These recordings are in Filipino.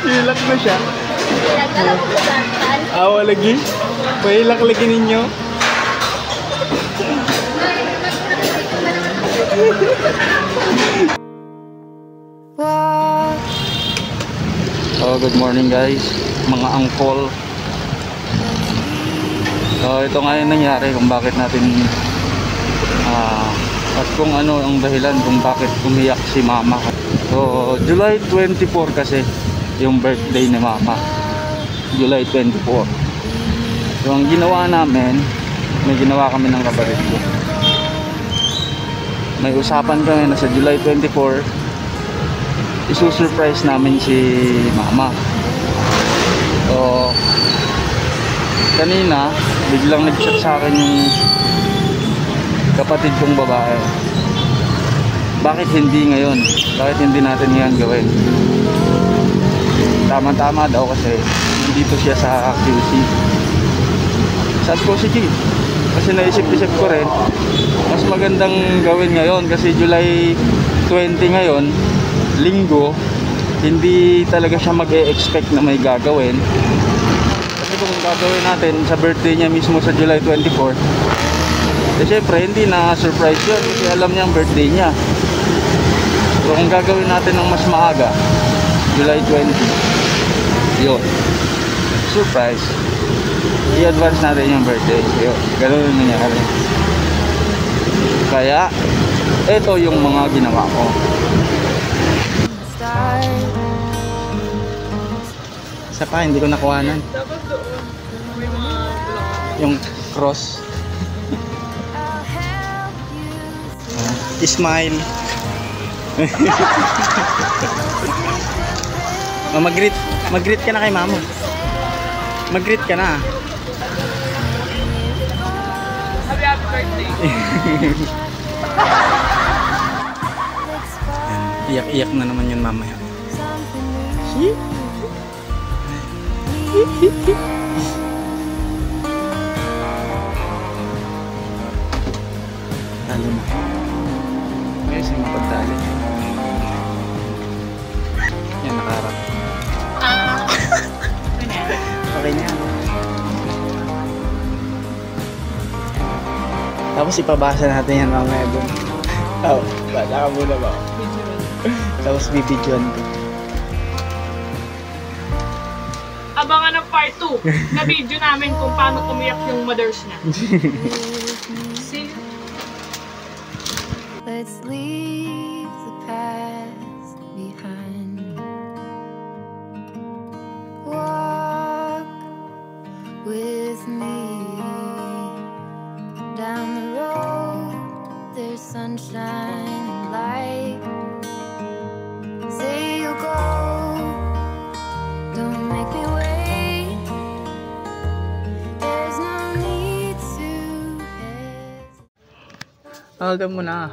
Hilak na siya. Awa lagi. Pahilak lagi ninyo. Oh, good morning guys, mga angkol. So ito nga yung nangyari kung bakit natin at kung ano ang dahilan kung bakit umiyak si mama. So July 24 kasi yung birthday ni mama, July 24. So ang ginawa namin, may ginawa kami ng kapatid ko. May usapan kami na sa July 24 isusurprise namin si mama. So kanina biglang nag-chat sa akin yung kapatid kong babae, bakit hindi ngayon, bakit hindi natin ngayon gawin. Tama-tama daw kasi nandito siya sa QC. Sabi ko sige, kasi naisip-isip ko rin mas magandang gawin ngayon kasi July 20 ngayon, linggo, hindi talaga siya mag-e-expect na may gagawin. Kasi kung gagawin natin sa birthday niya mismo sa July 24, eh syempre hindi na surprise yun kasi alam niya ang birthday niya. So kung gagawin natin ng mas maaga, July 20, yun, surprise, i-advance natin yung birthday. Yun, ganun yung nangyari. Kaya ito yung mga ginawa ko. Isa pa, hindi ko nakuhanan yung cross. Smile. Mag-greet ka na kay mama. Mag-greet ka na. Happy birthday. Iyak-iyak na naman yun mamaya. Talo mo. Ngayon siya mapagdali. Yan, nakaharap. Okay na yan. Tapos ipabasa natin yan mamaya doon. Oh, bala ka muna ba? Tapos bibidyoan ko. Abangan ng part 2 na video namin kung paano umiyak yung mothers niya. See? Let's leave the past behind. Walk with me down the road. There's sunshine and light. Say you'll go. Don't make me wait. There's no need to hesitate. Hold on muna.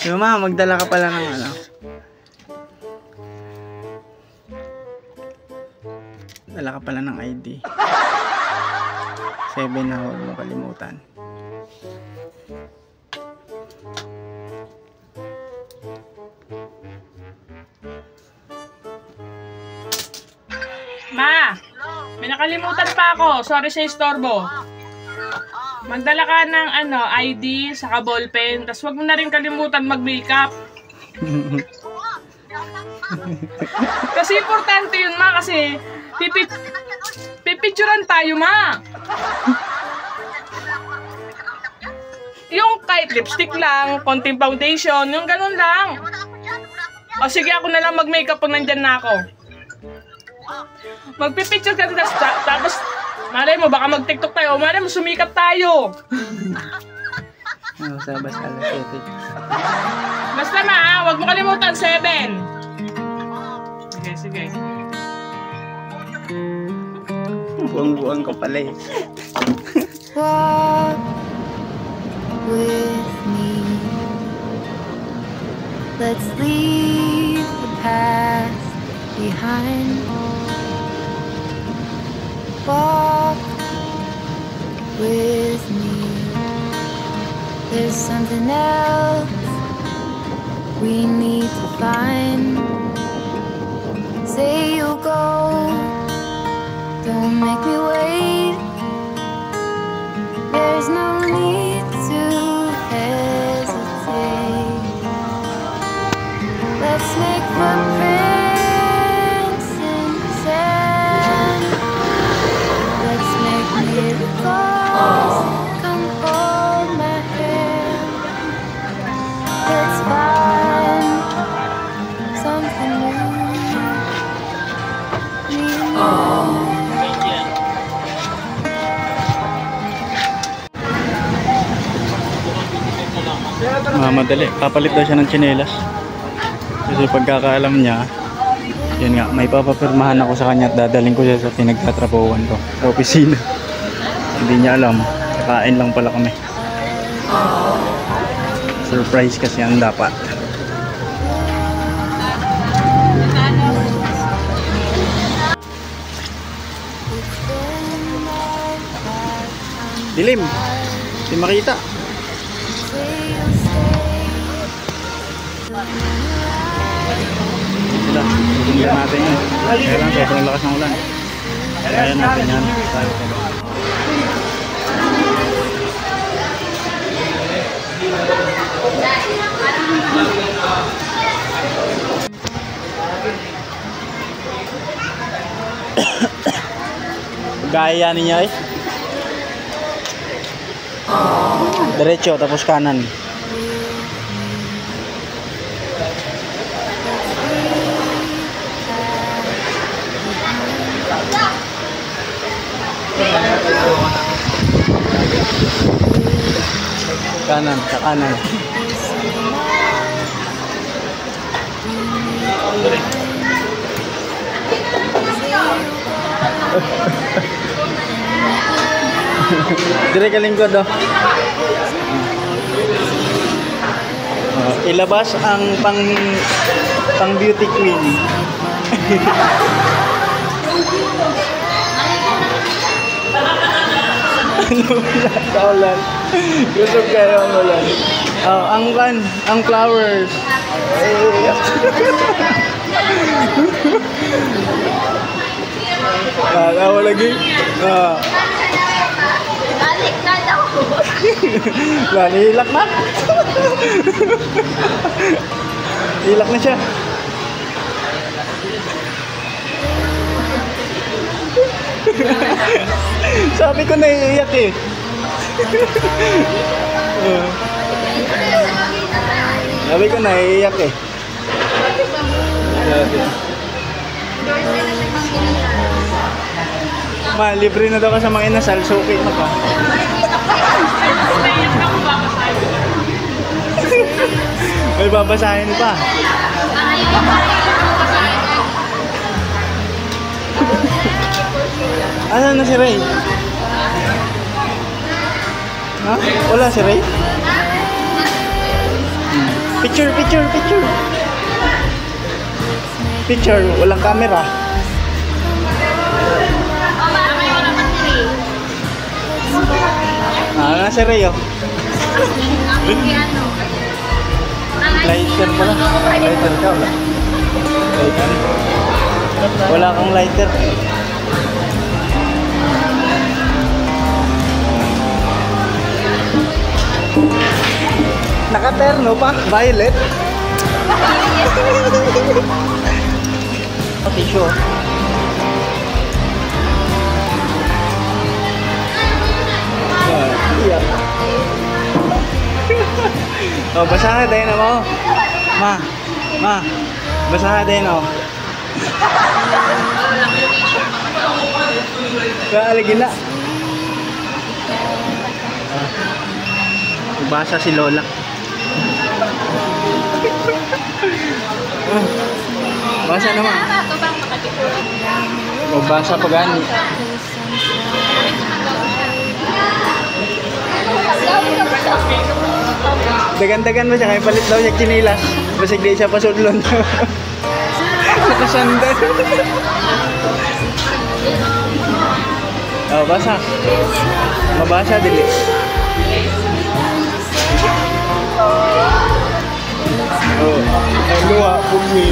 Yung mama, magdala ka pala ng ano. Dala ka pala ng ID. 7 na, huwag mo kalimutan. Ma! May nakalimutan pa ako. Sorry sa istorbo. Magdala ka ng ID, saka ballpen, tapos wag mo na rin kalimutan mag-makeup. Kasi importante yun, ma, kasi pipicturan tayo, ma. Yung kahit lipstick lang, konting foundation, yung ganun lang. O sige, ako na lang mag-makeup pag nandyan na ako. Magpipicture ka tapos malay mo, baka mag-TikTok tayo. Malay mo, sumikat tayo. Basta Basta ma, wag mo kalimutan, 7. Sige, sige. Buang-buang ko pala eh. Walk with me. Let's leave the past behind. Walk with me. There's something else we need to find. Say you'll go, don't make me wait. There's no need to hesitate. Let's make footprints in the sand. Let's make miracles. Come hold my hand. Let's find something new. Madali. Papalit daw siya ng tsinelas. Kasi pagkakaalam niya, yun nga, may papapirmahan ako sa kanya at dadaling ko siya sa pinagtatrabahuan ko sa opisina. Hindi niya alam. Kakain lang pala kami. Surprise kasi ang dapat. Dilim. Hindi makita. Sila. Tingnan natin yan. Kaya lang, sobrang lakas ng ulan. Kaya natin yan. Tayo pa ba? Gaya niya eh. Diretso tapos kanan. Kanan, sa kanan. Dire ka lingkod oh. Ilabas ang pang beauty queen. Ulan. Gusto kayo ang ulan. Oh, ang flowers. Tawa lagi. Balik na daw. Hilak na. Hilak na siya. Sabi ko naiiyak eh. Sabi ko naiiyak eh. Ma, libre na daw ka sa mga inasal. Suki na pa. May babasahin pa. Ano na si Ray? Ha? Wala si Ray? Picture. Picture, walang camera. Ano na si Ray oh? Lighter pala. Lighter ka wala? Lighter. Wala kang lighter. Nakaterno pa, violet. Tissue. Oh, basahan din mo. Ma. Basahan din oh. Kaaligin na. Basa si Lola. Basa naman. Basa pa gani. Dagan-dagan mo siya kaya palit daw niya chinilas. Basig di siya pasudlon. Nakasandal. Oh, basa. Mabasa dili. Oh. Bugsi.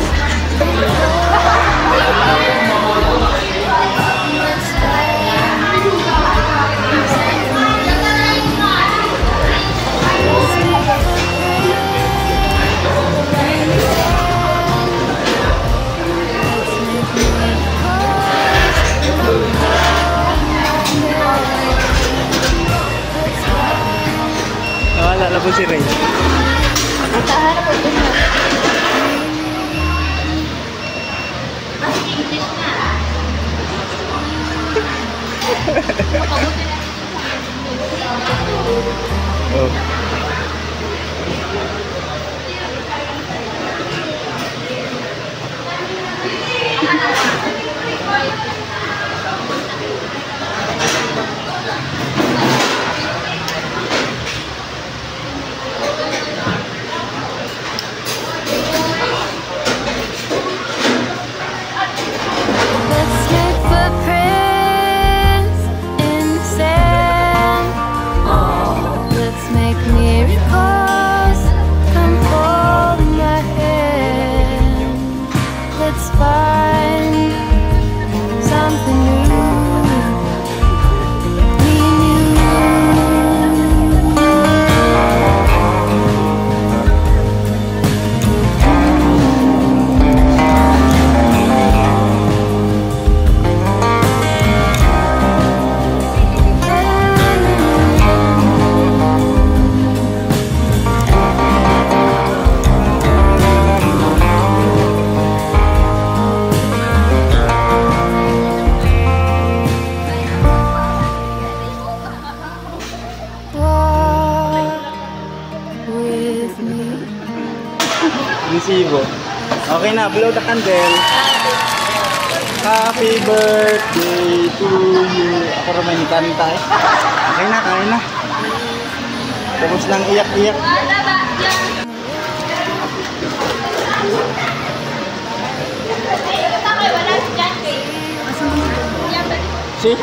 Nawala na po si Ray. Oh. Let's make footprints in the sand. Let's make miracles come hold my hand. Let's find something new. Me and walk with me. Resibo. Okay na, blow the candle. Happy birthday to you. Ako rin may kanta eh. Okay na, kaya na. Tapos lang iyak-iyak. Si?